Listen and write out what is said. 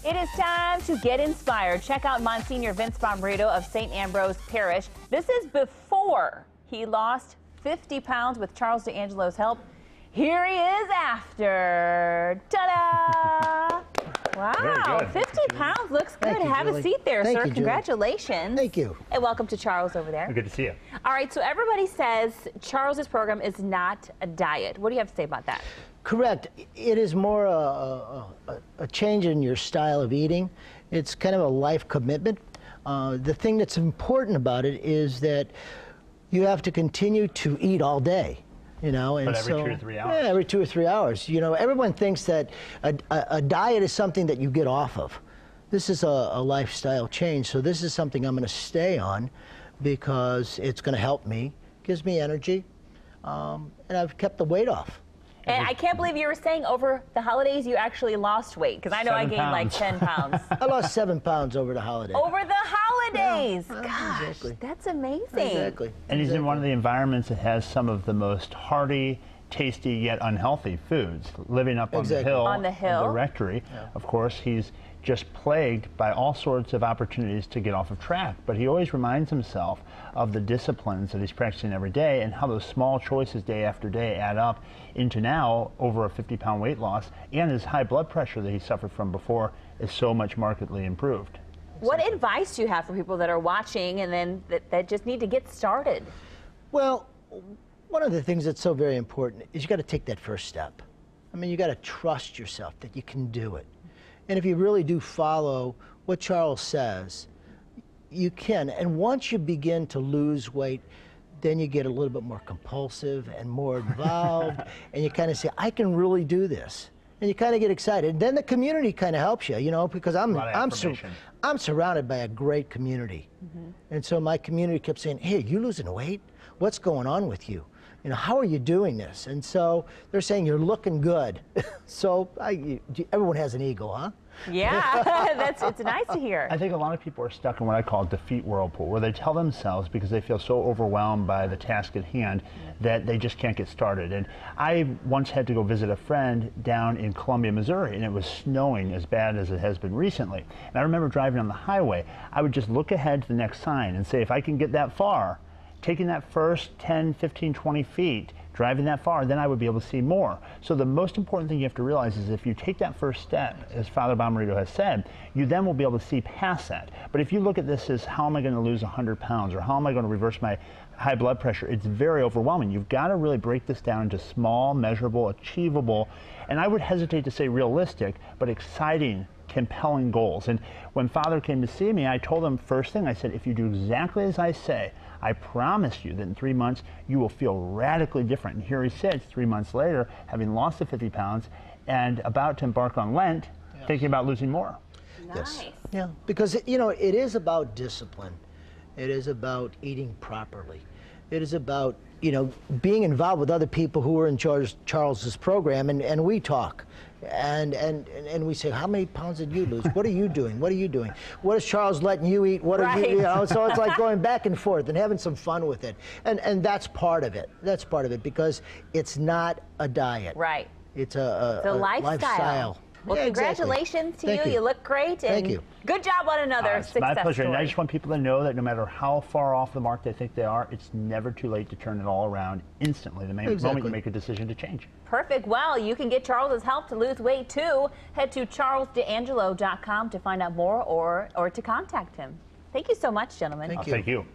It is time to get inspired. Check out Monsignor Vince Bombrito of St. Ambrose Parish. This is before he lost 50 pounds with Charles DeAngelo's help. Here he is after. Ta-da! Wow, 50 pounds looks good. Have a seat there, sir. Congratulations. Thank you. And welcome to Charles over there. Good to see you. All right, so everybody says Charles's program is not a diet. What do you have to say about that? Correct. It is more a change in your style of eating. It's kind of a life commitment. The thing that's important about it is that you have to continue to eat all day. You know, and but every so, 2 or 3 hours. Yeah, every 2 or 3 hours. You know, everyone thinks that a diet is something that you get off of. This is a lifestyle change, so this is something I'm going to stay on because it's going to help me, gives me energy, and I've kept the weight off. And I can't believe you were saying over the holidays you actually lost weight, because I know I gained like 10 pounds. I lost 7 pounds over the holidays. Over the holidays? Yeah, gosh, exactly. that's amazing. Exactly. And he's in one of the environments that has some of the most hearty, tasty, yet unhealthy foods. Living up on the hill. On the hill. Of the rectory. Yeah. Of course, he's just plagued by all sorts of opportunities to get off of track. But he always reminds himself of the disciplines that he's practicing every day and how those small choices day after day add up into now over a 50-pound weight loss, and his high blood pressure that he suffered from before is so much markedly improved. What advice do you have for people that are watching and then that just need to get started? Well, one of the things that's so very important is you got to take that first step. I mean, you got to trust yourself that you can do it. And if you really do follow what Charles says, you can. And once you begin to lose weight, then you get a little bit more compulsive and more involved, and you kind of say, I can really do this. And you kind of get excited. And then the community kind of helps you, you know, because I'm surrounded by a great community. Mm-hmm. And so my community kept saying, hey, you losing weight? What's going on with you? You know, how are you doing this? And so they're saying you're looking good. So everyone has an ego, huh? Yeah, it's nice to hear. I think a lot of people are stuck in what I call defeat whirlpool, where they tell themselves, because they feel so overwhelmed by the task at hand, that they just can't get started. And I once had to go visit a friend down in Columbia, Missouri, and it was snowing as bad as it has been recently. And I remember driving on the highway, I would just look ahead to the next sign and say, if I can get that far, taking that first 10, 15, 20 feet, driving that far, then I would be able to see more. So the most important thing you have to realize is if you take that first step, as Father Bombrito has said, you then will be able to see past that. But if you look at this as how am I going to lose 100 pounds or how am I going to reverse my high blood pressure, it's very overwhelming. You've got to really break this down into small, measurable, achievable, and I would hesitate to say realistic, but exciting, compelling goals. And when Father came to see me, I told him first thing, I said, if you do exactly as I say, I promise you that in 3 months you will feel radically different. And here he sits 3 months later, having lost the 50 pounds and about to embark on Lent, thinking about losing more. Nice. Yes. Yeah, because you know, it is about discipline. It is about eating properly. It is about, you know, being involved with other people who are in Charles's program, and we talk. And we say, how many pounds did you lose? What are you doing? What are you doing? What is Charles letting you eat? What are you know? So it's like going back and forth and having some fun with it. And that's part of it. That's part of it, because it's not a diet. Right. It's a lifestyle. Well, yeah, congratulations to Thank you. You look great. And Thank you. Good job on another It's success my pleasure. story. And I just want people to know that no matter how far off the mark they think they are, it's never too late to turn it all around instantly, the moment you make a decision to change. Perfect. Well, you can get Charles's help to lose weight too. Head to charlesdeangelo.com to find out more or to contact him. Thank you so much, gentlemen. Thank you. Thank you.